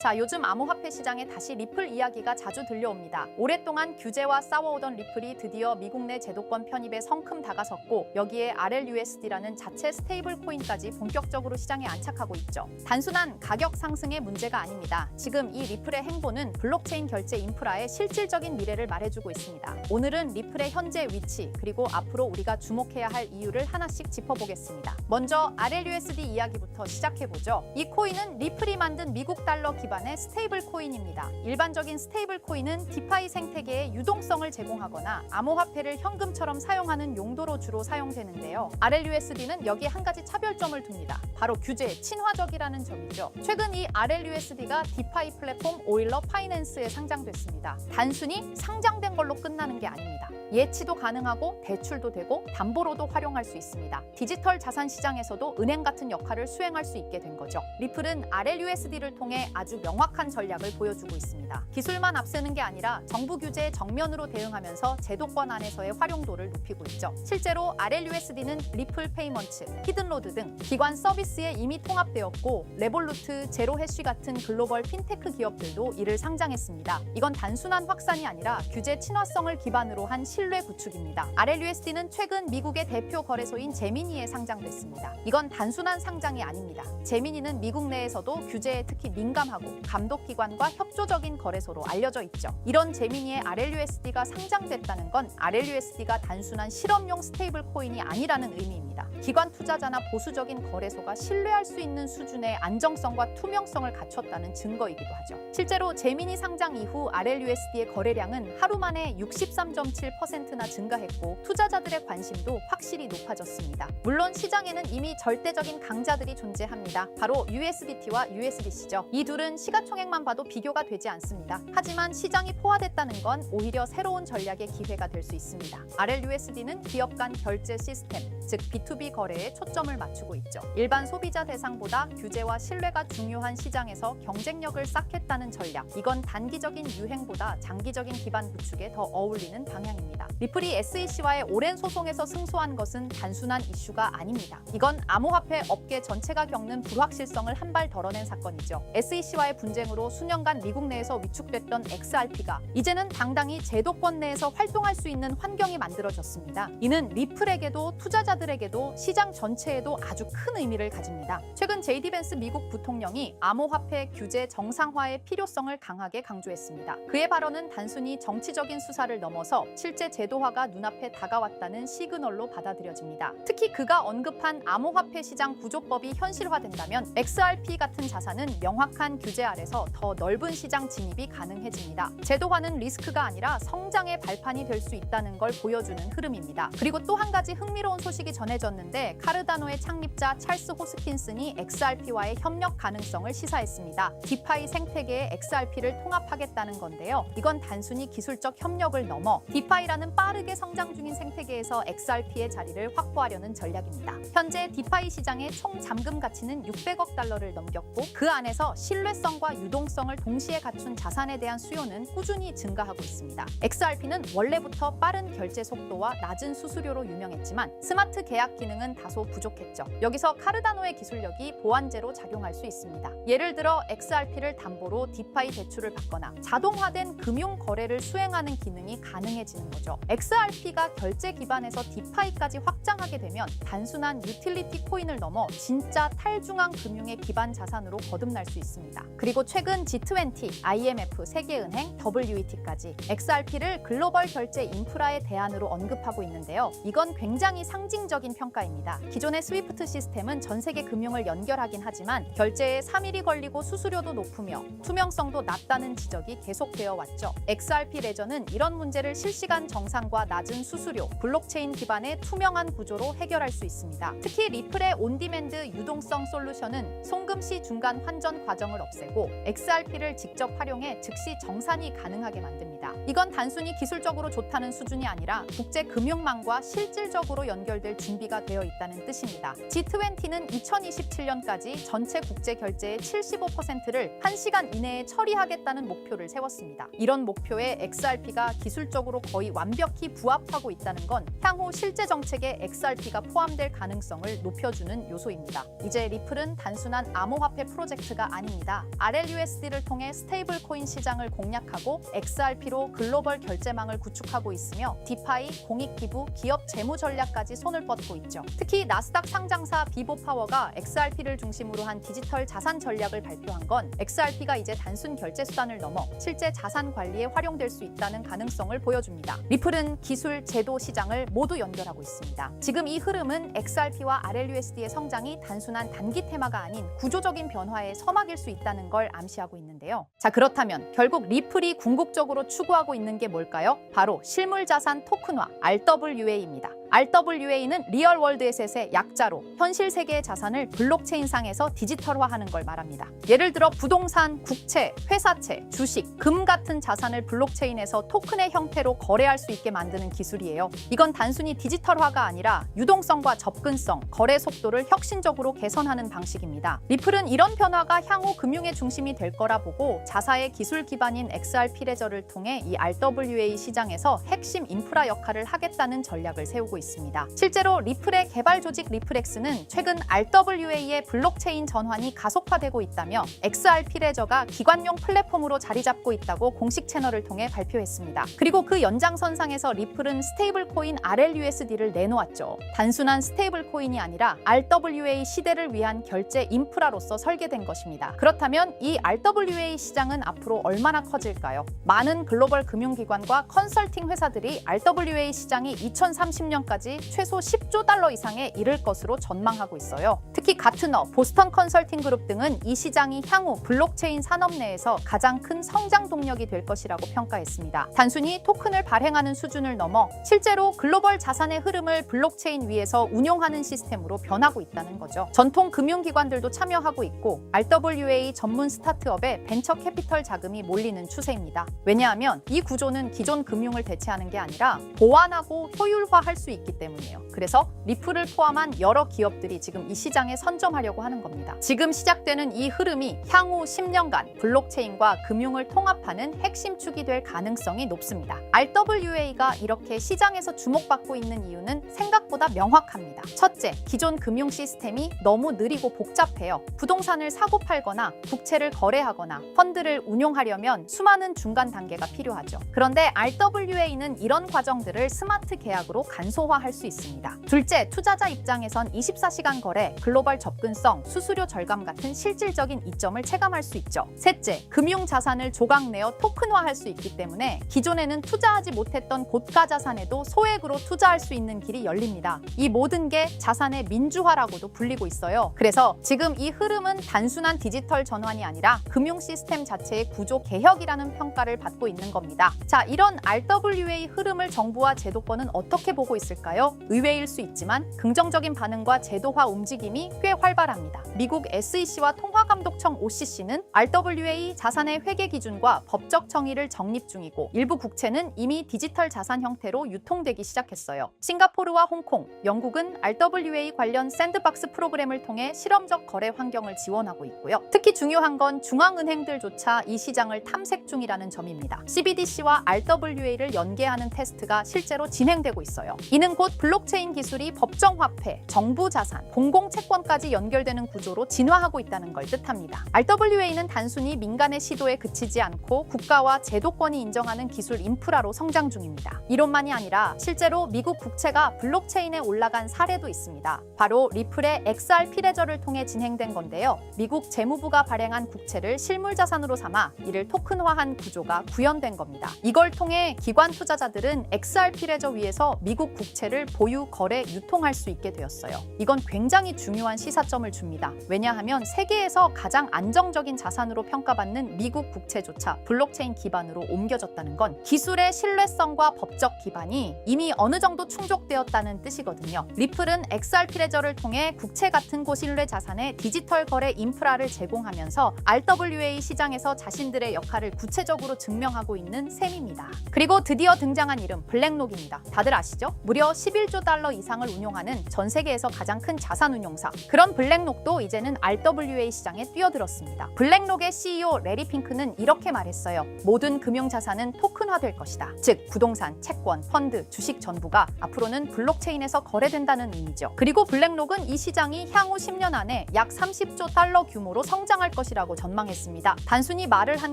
자, 요즘 암호화폐 시장에 다시 리플 이야기가 자주 들려옵니다. 오랫동안 규제와 싸워오던 리플이 드디어 미국 내 제도권 편입에 성큼 다가섰고 여기에 RLUSD라는 자체 스테이블 코인까지 본격적으로 시장에 안착하고 있죠. 단순한 가격 상승의 문제가 아닙니다. 지금 이 리플의 행보는 블록체인 결제 인프라의 실질적인 미래를 말해주고 있습니다. 오늘은 리플의 현재 위치 그리고 앞으로 우리가 주목해야 할 이유를 하나씩 짚어보겠습니다. 먼저 RLUSD 이야기부터 시작해보죠. 이 코인은 리플이 만든 미국 달러 기반의 스테이블 코인입니다. 일반적인 스테이블 코인은 디파이 생태계에 유동성을 제공하거나 암호화폐를 현금처럼 사용하는 용도로 주로 사용되는데요. RLUSD는 여기에 한 가지 차별점을 둡니다. 바로 규제에 친화적이라는 점이죠. 최근 이 RLUSD가 디파이 플랫폼 오일러 파이낸스에 상장됐습니다. 단순히 상장된 걸로 끝나는 게 아닙니다. 예치도 가능하고 대출도 되고 담보로도 활용할 수 있습니다. 디지털 자산 시장에서도 은행 같은 역할을 수행할 수 있게 된 거죠. 리플은 RLUSD를 통해 아주 명확한 전략을 보여주고 있습니다. 기술만 앞세는 게 아니라 정부 규제에 정면으로 대응하면서 제도권 안에서의 활용도를 높이고 있죠. 실제로 RLUSD는 리플 페이먼트, 히든로드 등 기관 서비스에 이미 통합되었고 레볼루트, 제로해쉬 같은 글로벌 핀테크 기업들도 이를 상장했습니다. 이건 단순한 확산이 아니라 규제 친화성을 기반으로 한 신뢰 구축입니다. RLUSD는 최근 미국의 대표 거래소인 제미니에 상장됐습니다. 이건 단순한 상장이 아닙니다. 제미니는 미국 내에서도 규제에 특히 민감하고 감독기관과 협조적인 거래소로 알려져 있죠. 이런 제미니의 RLUSD가 상장됐다는 건 RLUSD가 단순한 실험용 스테이블 코인이 아니라는 의미입니다. 기관 투자자나 보수적인 거래소가 신뢰할 수 있는 수준의 안정성과 투명성을 갖췄다는 증거이기도 하죠. 실제로 제미니 상장 이후 RLUSD의 거래량은 하루 만에 63.7%나 증가했고 투자자들의 관심도 확실히 높아졌습니다. 물론 시장에는 이미 절대적인 강자들이 존재합니다. 바로 USDT와 USDC죠. 이 둘은 시가총액만 봐도 비교가 되지 않습니다. 하지만 시장이 포화됐다는 건 오히려 새로운 전략의 기회가 될 수 있습니다. RLUSD는 기업 간 결제 시스템, 즉 B2B 거래에 초점을 맞추고 있죠. 일반 소비자 대상보다 규제와 신뢰가 중요한 시장에서 경쟁력을 쌓겠다는 전략. 이건 단기적인 유행보다 장기적인 기반 구축에 더 어울리는 방향입니다. 리플이 SEC와의 오랜 소송에서 승소한 것은 단순한 이슈가 아닙니다. 이건 암호화폐 업계 전체가 겪는 불확실성을 한 발 덜어낸 사건이죠. SEC와의 분쟁으로 수년간 미국 내에서 위축됐던 XRP가 이제는 당당히 제도권 내에서 활동할 수 있는 환경이 만들어졌습니다. 이는 리플에게도 투자자들에게도 시장 전체에도 아주 큰 의미를 가집니다. 최근 JD 벤스 미국 부통령이 암호화폐 규제 정상화의 필요성을 강하게 강조했습니다. 그의 발언은 단순히 정치적인 수사를 넘어서 실제 제도화가 눈앞에 다가왔다는 시그널로 받아들여집니다. 특히 그가 언급한 암호화폐 시장 구조법이 현실화된다면 XRP 같은 자산은 명확한 규제 아래서 더 넓은 시장 진입이 가능해집니다. 제도화는 리스크가 아니라 성장의 발판이 될 수 있다는 걸 보여주는 흐름입니다. 그리고 또 한 가지 흥미로운 소식이 전해졌는데 카르다노의 창립자 찰스 호스킨슨이 XRP와의 협력 가능성을 시사했습니다. 디파이 생태계에 XRP를 통합하겠다는 건데요. 이건 단순히 기술적 협력을 넘어 디파이라는 빠르게 성장 중인 생태계에서 XRP의 자리를 확보하려는 전략입니다. 현재 디파이 시장의 총 잠금 가치는 600억 달러를 넘겼고 그 안에서 신뢰성과 유동성을 동시에 갖춘 자산에 대한 수요는 꾸준히 증가하고 있습니다. XRP는 원래부터 빠른 결제 속도와 낮은 수수료로 유명했지만 스마트 계약 기능은 다소 부족했죠. 여기서 카르다노의 기술력이 보완제로 작용할 수 있습니다. 예를 들어 XRP를 담보로 디파이 대출을 받거나 자동화된 금융 거래를 수행하는 기능이 가능해지는 거죠. XRP가 결제 기반에서 디파이까지 확장하게 되면 단순한 유틸리티 코인을 넘어 진짜 탈중앙 금융의 기반 자산으로 거듭날 수 있습니다. 그리고 최근 G20, IMF, 세계은행, WET까지 XRP를 글로벌 결제 인프라의 대안으로 언급하고 있는데요. 이건 굉장히 상징적인 평가입니다. 기존의 스위프트 시스템은 전 세계 금융을 연결하긴 하지만 결제에 3일이 걸리고 수수료도 높으며 투명성도 낮다는 지적이 계속되어 왔죠. XRP 레저는 이런 문제를 실시간 정상과 낮은 수수료, 블록체인 기반의 투명한 구조로 해결할 수 있습니다. 특히 리플의 온디맨드 유동성 솔루션은 송금 시 중간 환전 과정을 없애고 XRP를 직접 활용해 즉시 정산이 가능하게 만듭니다. 이건 단순히 기술적으로 좋다는 수준이 아니라 국제 금융망과 실질적으로 연결될 준비가 준비가 되어 있다는 뜻입니다. G20는 2027년까지 전체 국제 결제의 75%를 1시간 이내에 처리하겠다는 목표를 세웠습니다. 이런 목표에 XRP가 기술적으로 거의 완벽히 부합하고 있다는 건 향후 실제 정책에 XRP가 포함될 가능성을 높여주는 요소입니다. 이제 리플은 단순한 암호화폐 프로젝트가 아닙니다. RLUSD를 통해 스테이블 코인 시장을 공략하고 XRP로 글로벌 결제망을 구축하고 있으며 디파이, 공익기부, 기업 재무 전략까지 손을 뻗고 있죠. 특히 나스닥 상장사 비보파워가 XRP를 중심으로 한 디지털 자산 전략을 발표한 건 XRP가 이제 단순 결제 수단을 넘어 실제 자산 관리에 활용될 수 있다는 가능성을 보여줍니다. 리플은 기술, 제도, 시장을 모두 연결하고 있습니다. 지금 이 흐름은 XRP와 RLUSD의 성장이 단순한 단기 테마가 아닌 구조적인 변화의 서막일 수 있다는 걸 암시하고 있는데요. 자, 그렇다면 결국 리플이 궁극적으로 추구하고 있는 게 뭘까요? 바로 실물자산 토큰화, RWA입니다. RWA는 리얼월드 에셋의 약자로 현실 세계의 자산을 블록체인상에서 디지털화하는 걸 말합니다. 예를 들어 부동산, 국채, 회사채, 주식, 금 같은 자산을 블록체인에서 토큰의 형태로 거래할 수 있게 만드는 기술이에요. 이건 단순히 디지털화가 아니라 유동성과 접근성, 거래 속도를 혁신적으로 개선하는 방식입니다. 리플은 이런 변화가 향후 금융의 중심이 될 거라 보고 자사의 기술 기반인 XRP 레저를 통해 이 RWA 시장에서 핵심 인프라 역할을 하겠다는 전략을 세우고 있습니다. 실제로 리플의 개발 조직 리플엑스는 최근 RWA의 블록체인 전환이 가속화되고 있다며 XRP 레저가 기관용 플랫폼으로 자리 잡고 있다고 공식 채널을 통해 발표했습니다. 그리고 그 연장선상에서 리플은 스테이블 코인 RLUSD를 내놓았죠. 단순한 스테이블 코인이 아니라 RWA 시대를 위한 결제 인프라로서 설계된 것입니다. 그렇다면 이 RWA 시장은 앞으로 얼마나 커질까요? 많은 글로벌 금융기관과 컨설팅 회사들이 RWA 시장이 2030년까지 최소 10조 달러 이상에 이를 것으로 전망하고 있어요. 특히 가트너, 보스턴 컨설팅 그룹 등은 이 시장이 향후 블록체인 산업 내에서 가장 큰 성장 동력이 될 것이라고 평가했습니다. 단순히 토큰을 발행하는 수준을 넘어 실제로 글로벌 자산의 흐름을 블록체인 위에서 운용하는 시스템으로 변하고 있다는 거죠. 전통 금융기관들도 참여하고 있고 RWA 전문 스타트업에 벤처 캐피털 자금이 몰리는 추세입니다. 왜냐하면 이 구조는 기존 금융을 대체하는 게 아니라 보완하고 효율화할 수 있기 때문이에요. 그래서 리플을 포함한 여러 기업들이 지금 이 시장에 선점하려고 하는 겁니다. 지금 시작되는 이 흐름이 향후 10년간 블록체인과 금융을 통합하는 핵심 축이 될 가능성이 높습니다. RWA가 이렇게 시장에서 주목받고 있는 이유는 생각보다 명확합니다. 첫째, 기존 금융 시스템이 너무 느리고 복잡해요. 부동산을 사고 팔거나 국채를 거래하거나 펀드를 운용하려면 수많은 중간 단계가 필요하죠. 그런데 RWA는 이런 과정들을 스마트 계약으로 간소화할 수 있습니다. 둘째, 투자자 입장에선 24시간 거래, 글로벌 접근성, 수수료 절감 같은 실질적인 이점을 체감할 수 있죠. 셋째, 금융 자산을 조각내어 토큰화할 수 있기 때문에 기존에는 투자하지 못했던 고가 자산에도 소액으로 투자할 수 있는 길이 열립니다. 이 모든 게 자산의 민주화라고도 불리고 있어요. 그래서 지금 이 흐름은 단순한 디지털 전환이 아니라 금융 시스템 자체의 구조 개혁이라는 평가를 받고 있는 겁니다. 자, 이런 RWA 흐름을 정부와 제도권은 어떻게 보고 있을까요? 의외일 수 있지만 긍정적인 반응과 제도화 움직임이 꽤 활발합니다. 미국 SEC와 통화감독청 OCC는 RWA 자산의 회계 기준과 법적 정의를 정립 중이고 일부 국채는 이미 디지털 자산 형태로 유통되기 시작했어요. 싱가포르와 홍콩, 영국은 RWA 관련 샌드박스 프로그램을 통해 실험적 거래 환경을 지원하고 있고요. 특히 중요한 건 중앙은행들조차 이 시장을 탐색 중이라는 점입니다. CBDC와 RWA를 연계하는 테스트가 실제로 진행되고 있어요. 이는 곧 블록체인 기술이 법정화폐, 정부 자산, 공공채권까지 연결되는 구조로 진화하고 있다는 걸 뜻합니다. RWA는 단순히 민간의 시도에 그치지 않고 국가와 제도권이 인정하는 기술 인프라로 성장 중입니다. 이론만이 아니라 실제로 미국 국채가 블록체인에 올라간 사례도 있습니다. 바로 리플의 XRP 레저를 통해 진행된 건데요. 미국 재무부가 발행한 국채를 실물자산으로 삼아 이를 토큰화한 구조가 구현된 겁니다. 이걸 통해 기관 투자자들은 XRP 레저 위에서 미국 국채를 보유, 거래, 유통할 수 있게 되었어요. 이건 굉장히 중요한 시사점을 줍니다. 왜냐하면 세계에서 가장 안정적인 자산으로 평가받는 미국 국채조차 블록체인 기반으로 옮겨졌다는 건 기술의 신뢰성과 법적 기반이 이미 어느 정도 충족되었다는 뜻이거든요. 리플은 XRP 레저를 통해 국채 같은 고신뢰 자산의 디지털 거래 인프라를 제공하면서 RWA 시장에서 자신들의 역할을 구체적으로 증명하고 있는 셈입니다. 그리고 드디어 등장한 이름 블랙록입니다. 다들 아시죠? 무려 무려 11조 달러 이상을 운용하는 전 세계에서 가장 큰 자산운용사. 그런 블랙록도 이제는 RWA 시장에 뛰어들었습니다. 블랙록의 CEO 레리 핑크는 이렇게 말했어요. 모든 금융자산은 토큰화될 것이다. 즉 부동산, 채권, 펀드, 주식 전부가 앞으로는 블록체인에서 거래된다는 의미죠. 그리고 블랙록은 이 시장이 향후 10년 안에 약 30조 달러 규모로 성장할 것이라고 전망했습니다. 단순히 말을 한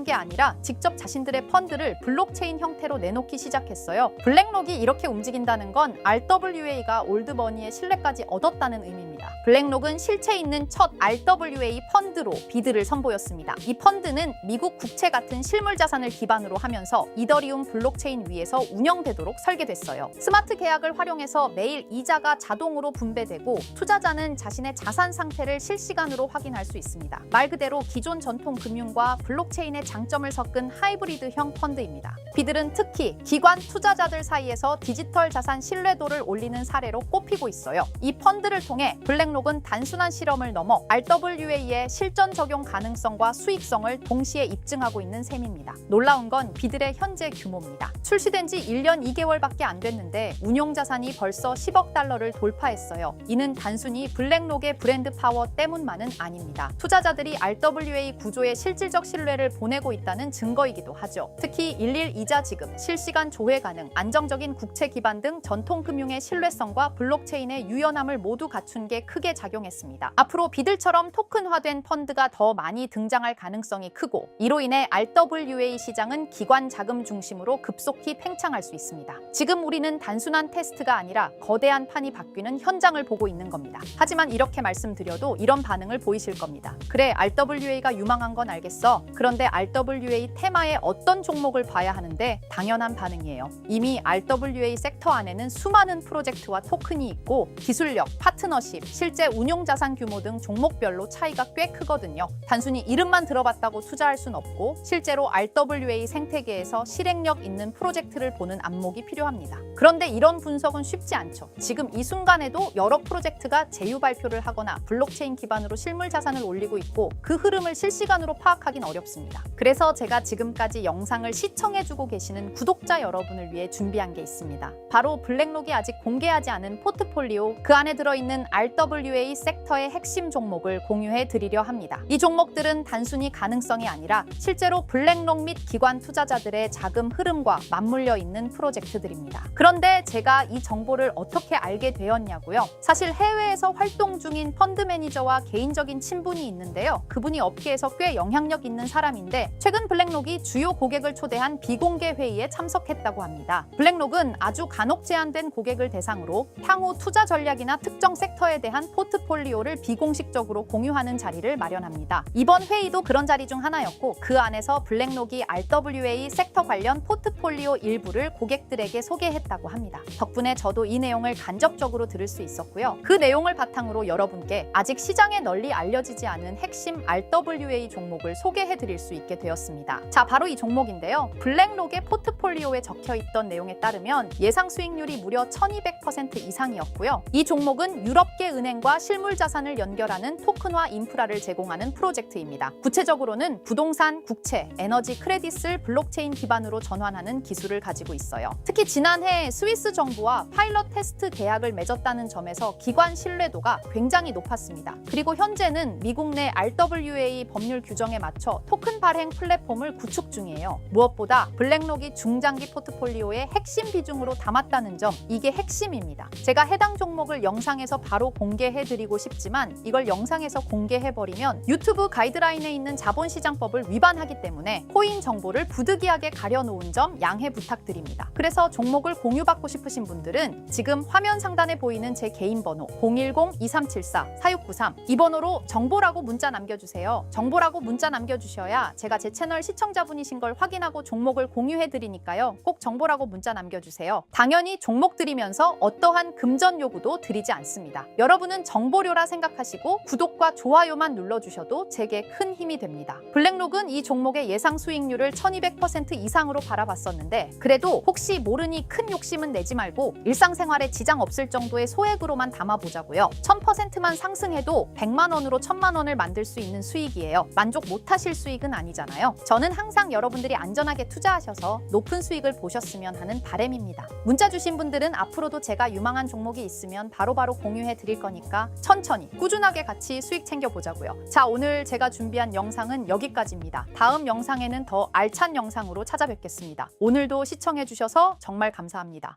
게 아니라 직접 자신들의 펀드를 블록체인 형태로 내놓기 시작했어요. 블랙록이 이렇게 움직인다는 건 RWA가 올드머니의 신뢰까지 얻었다는 의미입니다. 블랙록은 실체 있는 첫 RWA 펀드로 비드를 선보였습니다. 이 펀드는 미국 국채 같은 실물 자산을 기반으로 하면서 이더리움 블록체인 위에서 운영되도록 설계됐어요. 스마트 계약을 활용해서 매일 이자가 자동으로 분배되고 투자자는 자신의 자산 상태를 실시간으로 확인할 수 있습니다. 말 그대로 기존 전통 금융과 블록체인의 장점을 섞은 하이브리드형 펀드입니다. 비들은 특히 기관 투자자들 사이에서 디지털 자산 신뢰도를 올리는 사례로 꼽히고 있어요. 이 펀드를 통해 블랙록은 단순한 실험을 넘어 RWA의 실전 적용 가능성과 수익성을 동시에 입증하고 있는 셈입니다. 놀라운 건 비들의 현재 규모입니다. 출시된 지 1년 2개월밖에 안 됐는데 운용 자산이 벌써 10억 달러를 돌파했어요. 이는 단순히 블랙록의 브랜드 파워 때문만은 아닙니다. 투자자들이 RWA 구조에 실질적 신뢰를 보내고 있다는 증거이기도 하죠. 특히 일일 이자 지급, 실시간 조회 가능, 안정적인 국채 기반 등 전통 금융의 신뢰성과 블록체인의 유연함을 모두 갖춘 게 크게 작용했습니다. 앞으로 비들처럼 토큰화된 펀드가 더 많이 등장할 가능성이 크고 이로 인해 RWA 시장은 기관 자금 중심으로 급속히 팽창할 수 있습니다. 지금 우리는 단순한 테스트가 아니라 거대한 판이 바뀌는 현장을 보고 있는 겁니다. 하지만 이렇게 말씀드려도 이런 반응을 보이실 겁니다. 그래, RWA가 유망한 건 알겠어. 그런데 RWA 테마에 어떤 종목을 봐야 하는데 당연한 반응이에요. 이미 RWA 섹터 안에는 수많은 프로젝트와 토큰이 있고 기술력, 파트너십, 실제 운용 자산 규모 등 종목별로 차이가 꽤 크거든요. 단순히 이름만 들어봤다고 투자할 순 없고 실제로 RWA 생태계에서 실행력 있는 프로젝트를 보는 안목이 필요합니다. 그런데 이런 분석은 쉽지 않죠. 지금 이 순간에도 여러 프로젝트가 제휴 발표를 하거나 블록체인 기반으로 실물 자산을 올리고 있고 그 흐름을 실시간으로 파악하긴 어렵습니다. 그래서 제가 지금까지 영상을 시청해주고 계시는 구독자 여러분을 위해 준비한 게 있습니다. 바로 블랙록이 아직 공개하지 않은 포트폴리오, 그 안에 들어있는 RWA 섹터의 핵심 종목을 공유해 드리려 합니다. 이 종목들은 단순히 가능성이 아니라 실제로 블랙록 및 기관 투자자들의 자금 흐름과 맞물려 있는 프로젝트들입니다. 그런데 제가 이 정보를 어떻게 알게 되었냐고요? 사실 해외에서 활동 중인 펀드 매니저와 개인적인 친분이 있는데요. 그분이 업계에서 꽤 영향력 있는 사람인데 최근 블랙록이 주요 고객을 초대한 비공개 회의에 참석했다고 합니다. 블랙록은 아주 간혹 제한된 고객을 대상으로 향후 투자 전략이나 특정 섹터에 대한 포트폴리오를 비공식적으로 공유하는 자리를 마련합니다. 이번 회의도 그런 자리 중 하나였고 그 안에서 블랙록이 RWA 섹터 관련 포트폴리오 일부를 고객들에게 소개했다고 합니다. 덕분에 저도 이 내용을 간접적으로 들을 수 있었고요. 그 내용을 바탕으로 여러분께 아직 시장에 널리 알려지지 않은 핵심 RWA 종목을 소개해 드릴 수 있게 되었습니다. 자, 바로 이 종목인데요. 블랙록의 포트폴리오에 적혀있던 내용에 따르면 예상 수익률이 무려 1200% 이상이었고요. 이 종목은 유럽계 은행과 실물 자산을 연결하는 토큰화 인프라를 제공하는 프로젝트입니다. 구체적으로는 부동산, 국채, 에너지 크레딧을 블록체인 기반으로 전환하는 기술을 가지고 있어요. 특히 지난해 스위스 정부와 파일럿 테스트 계약을 맺었다는 점에서 기관 신뢰도가 굉장히 높았습니다. 그리고 현재는 미국 내 RWA 법률 규정에 맞춰 토큰 발행 플랫폼을 구축 중이에요. 무엇보다 블랙록이 중장기 포트폴리오의 핵심 비중으로 담았다는 점, 이게 핵심입니다. 제가 해당 종목을 영상에서 바로 공개해드리고 싶지만 이걸 영상에서 공개해버리면 유튜브 가이드라인에 있는 자본시장법을 위반하기 때문에 코인 정보를 부득이하게 가려놓은 점 양해 부탁드립니다. 그래서 종목을 공유받고 싶으신 분들은 지금 화면 상단에 보이는 제 개인 번호 010-2374-4693 이 번호로 정보라고 문자 남겨주세요. 정보라고 문자 남겨주셔야 제가 제 채널 시청자분이신 걸 확인하고 종목을 공유해드리니까요. 꼭 정보라고 문자 남겨주세요. 당연히 종목 드리면서 어떠한 금전 요구도 드리지 않습니다. 여러분은 정보료라 생각하시고 구독과 좋아요만 눌러주셔도 제게 큰 힘이 됩니다. 블랙록은 이 종목의 예상 수익률을 1200% 이상으로 바라봤었는데 그래도 혹시 모르니 큰 욕심은 내지 말고 일상생활에 지장 없을 정도의 소액으로만 담아보자고요. 1000%만 상승해도 100만 원으로 1000만 원을 만들 수 있는 수익이에요. 만족 못하실 수익은 아니잖아요. 저는 항상 여러분들이 안전하게 투자하셔서 높은 수익을 보셨으면 하는 바람입니다. 문자 주신 분들은 여러분들은 앞으로도 제가 유망한 종목이 있으면 바로바로 공유해 드릴 거니까 천천히 꾸준하게 같이 수익 챙겨보자고요. 자, 오늘 제가 준비한 영상은 여기까지입니다. 다음 영상에는 더 알찬 영상으로 찾아뵙겠습니다. 오늘도 시청해 주셔서 정말 감사합니다.